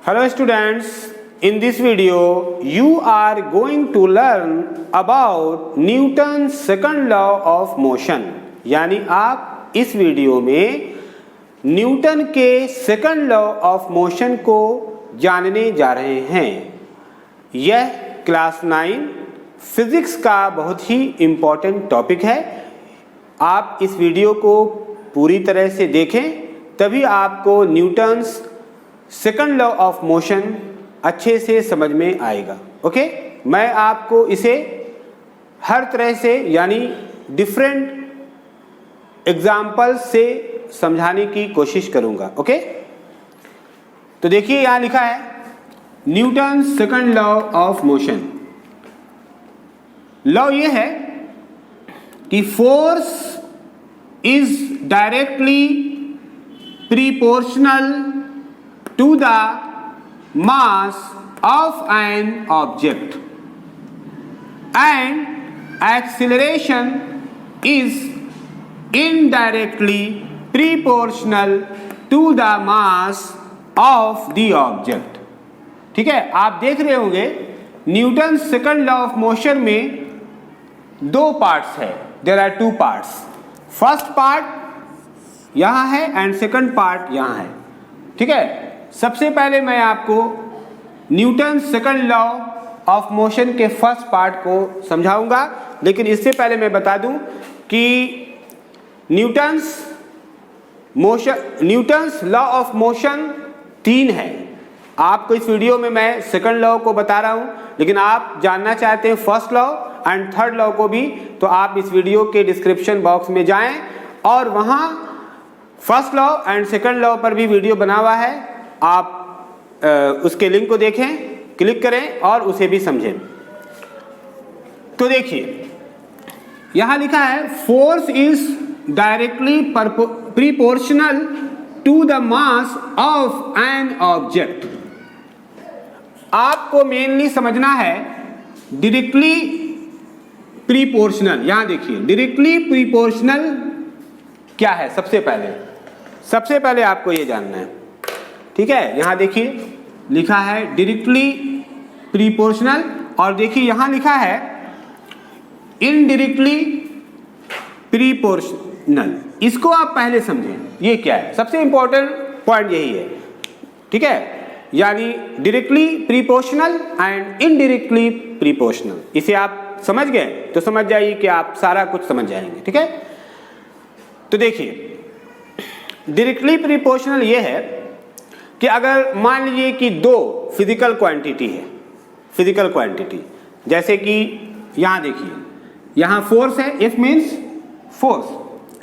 Hello students, in this video you are going to learn about Newton's second law of motion। यानी आप इस video में Newton के second law of motion को जानने जा रहे हैं। यह क्लास 9 फिजिक्स का बहुत ही इम्पोर्टेंट टॉपिक है। आप इस वीडियो को पूरी तरह से देखें, तभी आपको Newton's second law of motion अच्छे से समझ में आएगा। ओके, मैं आपको इसे हर तरह से यानी डिफरेंट एग्जाम्पल से समझाने की कोशिश करूंगा। ओके, तो देखिए यहाँ लिखा है Newton's second law of motion. Law ये है कि force is directly proportional to the mass of an object and acceleration is indirectly proportional to the mass of the object। ठीक है, आप देख रहे होंगे Newton second law of motion में दो पार्ट्स है। There are two parts. First part यहां है एंड सेकंड पार्ट यहां है। ठीक है, सबसे पहले मैं आपको Newton second law of motion के फर्स्ट पार्ट को समझाऊंगा, लेकिन इससे पहले मैं बता दूं कि न्यूटन्स लॉ ऑफ मोशन 3 है। आपको इस वीडियो में मैं सेकंड लॉ को बता रहा हूं, लेकिन आप जानना चाहते हैं first law and third law को भी, तो आप इस वीडियो के डिस्क्रिप्शन बॉक्स में जाएं और वहां first law and second law पर भी वीडियो बना हुआ है। आप उसके लिंक को देखें, क्लिक करें और उसे भी समझें। तो देखिए यहां लिखा है force is directly proportional to the mass of an object. आपको मेनली समझना है डायरेक्टली प्रीपोर्शनल। यहां देखिए डायरेक्टली प्रीपोर्शनल क्या है। सबसे पहले आपको यह जानना है। ठीक है, यहां देखिए लिखा है डायरेक्टली प्रीपोर्शनल, और देखिए यहां लिखा है इनडायरेक्टली प्रीपोर्शनल। इसको आप पहले समझें ये क्या है। सबसे इंपॉर्टेंट पॉइंट यही है। ठीक है, यानी डायरेक्टली प्रीपोर्शनल एंड इनडायरेक्टली प्रीपोर्शनल। इसे आप समझ गए तो समझ जाइए कि आप सारा कुछ समझ जाएंगे। ठीक है, तो देखिए डायरेक्टली प्रीपोर्शनल ये है कि अगर मान लीजिए कि दो फिजिकल क्वांटिटी है, फिजिकल क्वांटिटी जैसे कि यहां देखिए, यहां फोर्स है, F means force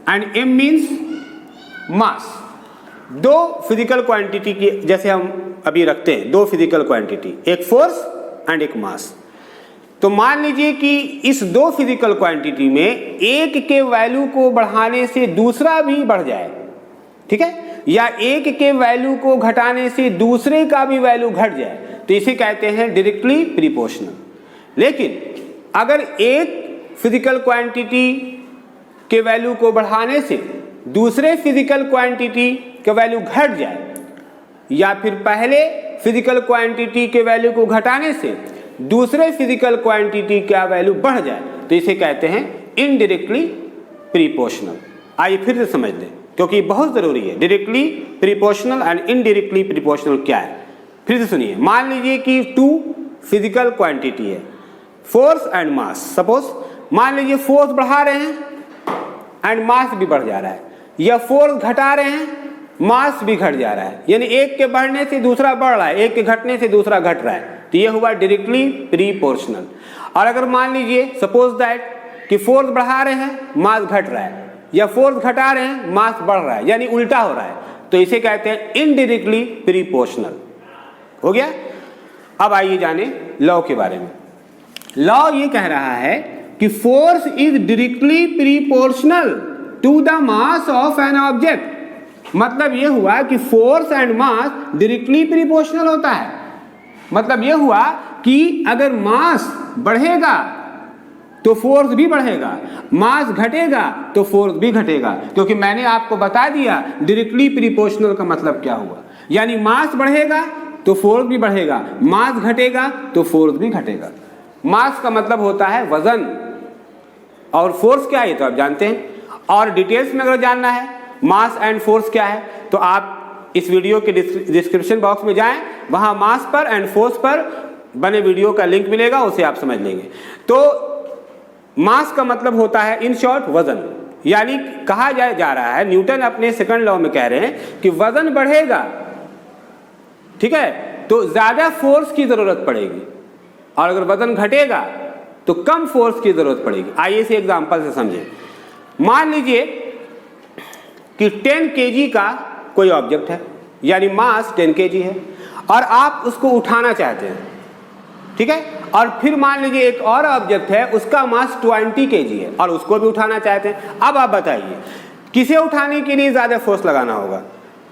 and M means mass. दो फिजिकल क्वांटिटी की जैसे हम अभी रखते हैं, दो फिजिकल क्वांटिटी, एक फोर्स एंड एक मास। तो मान लीजिए कि इस दो फिजिकल क्वांटिटी में एक के वैल्यू को बढ़ाने से दूसरा भी बढ़ जाए, ठीक है, या एक के वैल्यू को घटाने से दूसरे का भी वैल्यू घट जाए, तो इसे कहते हैं डायरेक्टली प्रीपोर्शनल। लेकिन अगर एक फिजिकल क्वांटिटी के वैल्यू को बढ़ाने से दूसरे फिजिकल क्वांटिटी के वैल्यू घट जाए, या फिर पहले फिजिकल क्वांटिटी के वैल्यू को घटाने से दूसरे फिजिकल क्वांटिटी का वैल्यू बढ़ जाए, तो इसे कहते हैं इनडायरेक्टली प्रीपोर्शनल। आइए फिर से समझ लें, क्योंकि बहुत जरूरी है डायरेक्टली प्रीपोर्शनल एंड इनडायरेक्टली प्रीपोर्शनल क्या है। फिर से सुनिए, मान लीजिए कि टू फिजिकल क्वांटिटी है, फोर्स एंड मास। सपोज मान लीजिए फोर्स बढ़ा रहे हैं एंड मास भी बढ़ जा रहा है, या फोर्स घटा रहे हैं, मास भी घट जा रहा है, यानी एक के बढ़ने से दूसरा बढ़ रहा है, एक के घटने से दूसरा घट रहा है, तो यह हुआ डायरेक्टली प्रीपोर्शनल। और अगर मान लीजिए सपोज दैट कि फोर्स बढ़ा रहे हैं, मास घट रहा है, या फोर्स घटा रहे हैं, मास बढ़ रहा है, यानी उल्टा हो रहा है, तो इसे कहते हैं इनडायरेक्टली प्रीपोर्शनल। हो गया। अब आइए जाने लॉ के बारे में। लॉ ये कह रहा है कि force is directly proportional to the mass of an object. मतलब यह हुआ कि force and mass directly proportional होता है। मतलब यह हुआ कि अगर मास बढ़ेगा तो फोर्स भी बढ़ेगा, मास घटेगा तो फोर्स भी घटेगा, क्योंकि मैंने आपको बता दिया डायरेक्टली प्रीपोर्शनल का मतलब क्या हुआ। यानी मास बढ़ेगा तो फोर्स भी बढ़ेगा, मास घटेगा तो फोर्स भी घटेगा। मास का मतलब होता है वजन, और फोर्स क्या है तो आप जानते हैं। और डिटेल्स में अगर जानना है मास एंड फोर्स क्या है तो आप इस वीडियो के डिस्क्रिप्शन बॉक्स में जाएं, वहां मास पर एंड फोर्स पर बने वीडियो का लिंक मिलेगा, उसे आप समझ लेंगे। तो मास का मतलब होता है इन शॉर्ट वजन, यानी कहा जा रहा है, न्यूटन अपने सेकंड लॉ में कह रहे हैं कि वजन बढ़ेगा, ठीक है, तो ज्यादा फोर्स की जरूरत पड़ेगी, और अगर वजन घटेगा तो कम फोर्स की जरूरत पड़ेगी। आइए इसे एग्जांपल से समझें। मान लीजिए कि 10 kg का कोई ऑब्जेक्ट है, यानी मास 10 kg है, और आप उसको उठाना चाहते हैं, ठीक है, और फिर मान लीजिए एक और ऑब्जेक्ट है, उसका मास 20 kg है और उसको भी उठाना चाहते हैं। अब आप बताइए किसे उठाने के लिए ज्यादा फोर्स लगाना होगा,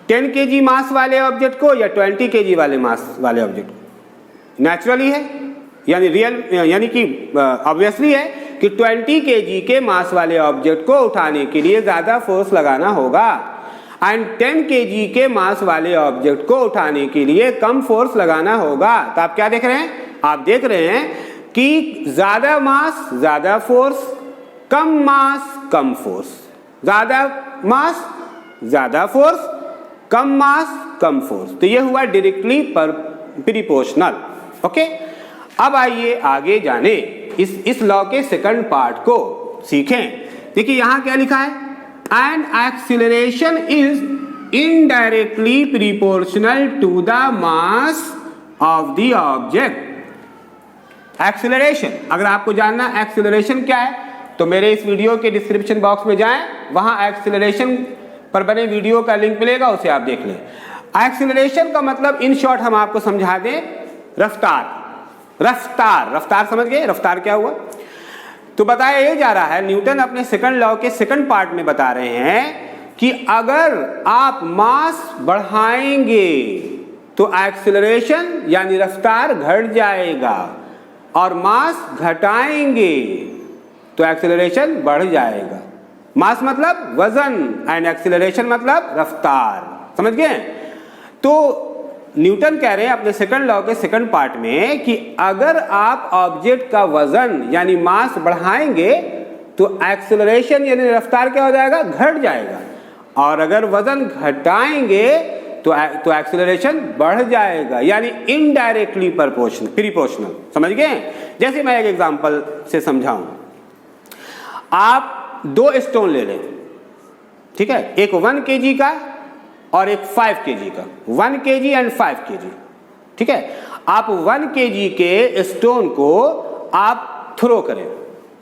10 kg मास वाले ऑब्जेक्ट को या 20 kg वाले मास वाले ऑब्जेक्ट को? नेचुरली है, यानी रियल, यानी कि ऑब्वियसली है कि 20 kg के मास वाले ऑब्जेक्ट को उठाने के लिए ज्यादा फोर्स लगाना होगा, एंड 10 kg के मास वाले ऑब्जेक्ट को उठाने के लिए कम फोर्स लगाना होगा। तो आप क्या देख रहे हैं, आप देख रहे हैं कि ज्यादा मास ज्यादा फोर्स, कम मास कम फोर्स, ज्यादा मास ज्यादा फोर्स, कम मास कम फोर्स। तो ये हुआ डायरेक्टली प्रोपोर्शनल। ओके, अब आइए आगे जाने, इस लॉ के सेकंड पार्ट को सीखें। देखिए यहां क्या लिखा है, and acceleration is indirectly proportional to the mass of the object. Acceleration, अगर आपको जानना एक्सीलरेशन क्या है तो मेरे इस वीडियो के डिस्क्रिप्शन बॉक्स में जाएं, वहां एक्सीलरेशन पर बने वीडियो का लिंक मिलेगा, उसे आप देख लें। एक्सीलरेशन का मतलब इन शॉर्ट हम आपको समझा दें, रफ्तार। रफ्तार, रफ्तार समझ गए, रफ्तार क्या हुआ? तो बताया ये जा रहा है, न्यूटन अपने सेकंड लॉ के सेकंड पार्ट में बता रहे हैं कि अगर आप मास बढ़ाएंगे तो एक्सीलरेशन यानी रफ्तार घट जाएगा, और मास घटाएंगे तो एक्सीलरेशन बढ़ जाएगा। मास मतलब वजन एंड एक्सीलरेशन मतलब रफ्तार, समझ गए? तो न्यूटन कह रहे हैं अपने सेकंड लॉ के सेकंड पार्ट में कि अगर आप ऑब्जेक्ट का वजन यानी मास बढ़ाएंगे तो एक्सीलरेशन यानी रफ्तार क्या हो जाएगा, घट जाएगा, और अगर वजन घटाएंगे तो एक्सीलरेशन बढ़ जाएगा, यानी इनडायरेक्टली प्रोपोर्शनल। समझ गए? जैसे मैं एक एग्जांपल से समझाऊं, आप 2 स्टोन ले लें, ठीक है, एक 1 kg का और एक 5 kg का, 1 kg एंड 5 kg, ठीक है। आप 1 kg के स्टोन को आप थ्रो करें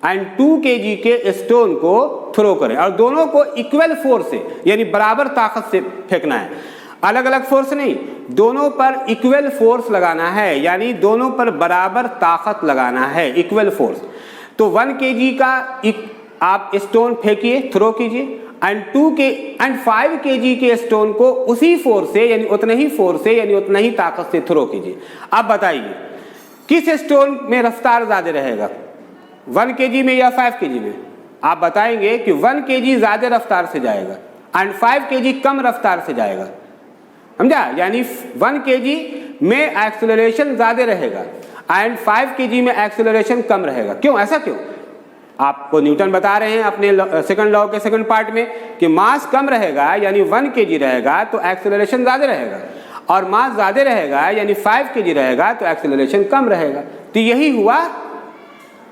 एंड 2 kg के स्टोन को थ्रो करें, और दोनों को इक्वल फोर्स से यानी बराबर ताकत से फेंकना है, अलग अलग फोर्स नहीं, दोनों पर इक्वल फोर्स लगाना है, यानी दोनों पर बराबर ताकत लगाना है, इक्वल फोर्स। तो 1 kg का आप स्टोन फेंकिए, थ्रो कीजिए, एंड 5 kg के स्टोन को उसी फोर्स से यानी उतने ही फोर्स से यानी उतना ही ताकत से थ्रो कीजिए। अब बताइए किस स्टोन में रफ्तार ज्यादा रहेगा, 1 kg में या 5 kg में? आप बताएंगे कि 1 kg ज्यादा रफ्तार से जाएगा एंड 5 kg कम रफ्तार से जाएगा, समझा? यानी 1 kg में एक्सीलरेशन ज्यादा रहेगा एंड 5 kg में एक्सीलरेशन कम रहेगा। क्यों, ऐसा क्यों? आपको न्यूटन बता रहे हैं अपने सेकंड लॉ के सेकंड पार्ट में कि मास कम रहेगा यानी 1 kg रहेगा तो एक्सीलरेशन ज्यादा रहेगा, और मास ज्यादा रहेगा यानी 5 kg रहेगा तो एक्सीलरेशन कम रहेगा। तो यही हुआ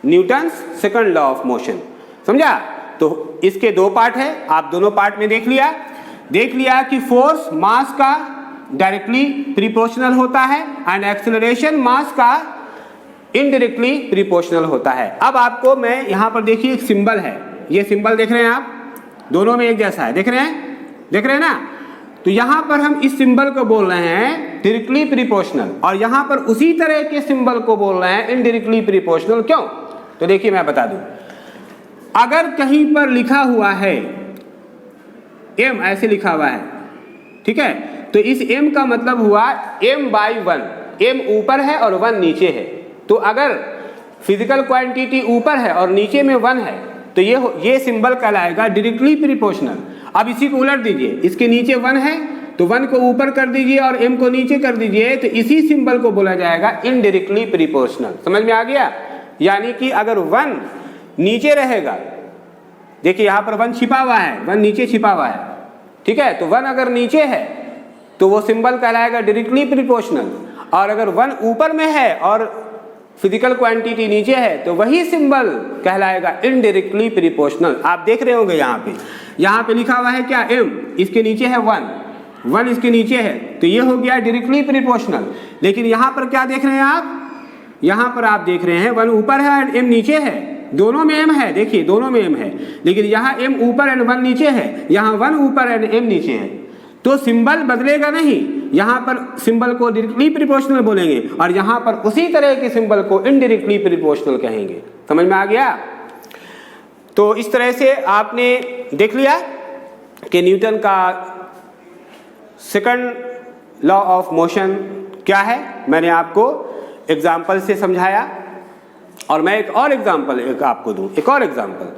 Newton second law of motion, समझा? तो इसके 2 पार्ट है, आप दोनों पार्ट में देख लिया कि फोर्स मास का डायरेक्टली प्रोपोर्शनल होता है एंड एक्सीलरेशन मास का इनडायरेक्टली प्रोपोर्शनल होता है। अब आपको मैं यहां पर देखिए एक सिंबल है, ये सिंबल देख रहे हैं आप, दोनों में एक जैसा है, देख रहे हैं ना? तो यहां पर हम इस सिंबल को बोल रहे हैं डायरेक्टली प्रोपोर्शनल, और यहां पर उसी तरह के सिंबल को बोल रहे हैं इनडायरेक्टली प्रोपोर्शनल। क्यों? तो देखिए मैं बता दूं, अगर कहीं पर लिखा हुआ है m, ऐसे लिखा हुआ है, ठीक है, तो इस m का मतलब हुआ m/1, m ऊपर है और 1 नीचे है। तो अगर फिजिकल क्वांटिटी ऊपर है और नीचे में 1 है तो ये सिंबल कहलाएगा डायरेक्टली प्रोपोर्शनल। अब इसी को उलट दीजिए, इसके नीचे 1 है तो 1 को ऊपर कर दीजिए और m को नीचे कर दीजिए, तो इसी सिंबल को बोला जाएगा इनडायरेक्टली प्रीपोर्शनल। समझ में आ गया? यानी कि अगर 1 नीचे रहेगा, देखिए यहाँ पर 1 छिपा हुआ है, 1 नीचे छिपा हुआ है, ठीक है, तो 1 अगर नीचे है तो वो सिंबल कहलाएगा डायरेक्टली प्रीपोर्शनल, और अगर 1 ऊपर में है और फिजिकल क्वांटिटी नीचे है तो वही सिंबल कहलाएगा इनडायरेक्टली प्रीपोर्शनल। आप देख रहे होंगे यहाँ पे लिखा हुआ है क्या, m, इसके नीचे है 1 इसके नीचे है, तो ये हो गया डायरेक्टली प्रीपोर्शनल। लेकिन यहाँ पर क्या देख रहे हैं आप, यहाँ पर आप देख रहे हैं 1 ऊपर है एंड m नीचे है, दोनों में m है, देखिए दोनों में m है, लेकिन यहाँ m ऊपर एंड 1 नीचे है, यहाँ 1 ऊपर एंड m नीचे है, तो सिंबल बदलेगा नहीं। यहाँ पर सिंबल को डायरेक्टली प्रीपोर्शनल बोलेंगे और यहाँ पर उसी तरह के सिंबल को इनडायरेक्टली प्रीपोर्शनल कहेंगे। समझ में आ गया? तो इस तरह से आपने देख लिया कि न्यूटन का सेकंड लॉ ऑफ मोशन क्या है। मैंने आपको एग्जाम्पल से समझाया और मैं एक और एग्जाम्पल आपको दूं, एक और एग्जाम्पल।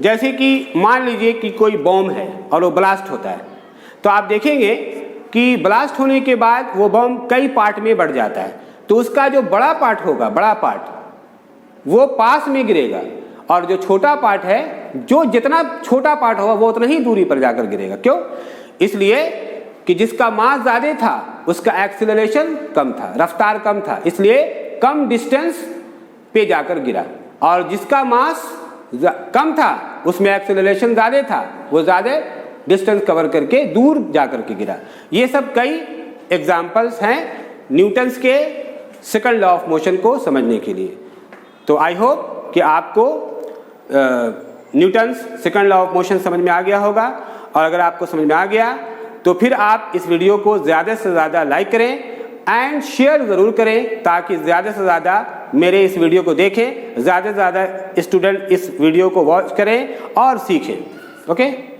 जैसे कि मान लीजिए कि कोई बॉम्ब है और वो ब्लास्ट होता है, तो आप देखेंगे कि ब्लास्ट होने के बाद वो बॉम्ब कई पार्ट में बढ़ जाता है, तो उसका जो बड़ा पार्ट होगा, बड़ा पार्ट वो पास में गिरेगा और जो छोटा पार्ट है, जो जितना छोटा पार्ट होगा वो उतना ही दूरी पर जाकर गिरेगा। क्यों? इसलिए कि जिसका मास ज़्यादा था उसका एक्सीलरेशन कम था, रफ्तार कम था, इसलिए कम डिस्टेंस पे जाकर गिरा, और जिसका मास कम था उसमें एक्सीलरेशन ज़्यादा था, वो ज़्यादा डिस्टेंस कवर करके दूर जाकर के गिरा। ये सब कई एग्जाम्पल्स हैं न्यूटन्स के सेकंड लॉ ऑफ मोशन को समझने के लिए। तो आई होप कि आपको Newton's second law of motion समझ में आ गया होगा, और अगर आपको समझ में आ गया तो फिर आप इस वीडियो को ज़्यादा से ज़्यादा लाइक करें एंड शेयर ज़रूर करें, ताकि ज़्यादा से ज़्यादा मेरे इस वीडियो को देखें, ज़्यादा से ज़्यादा स्टूडेंट इस वीडियो को वॉच करें और सीखें। ओके।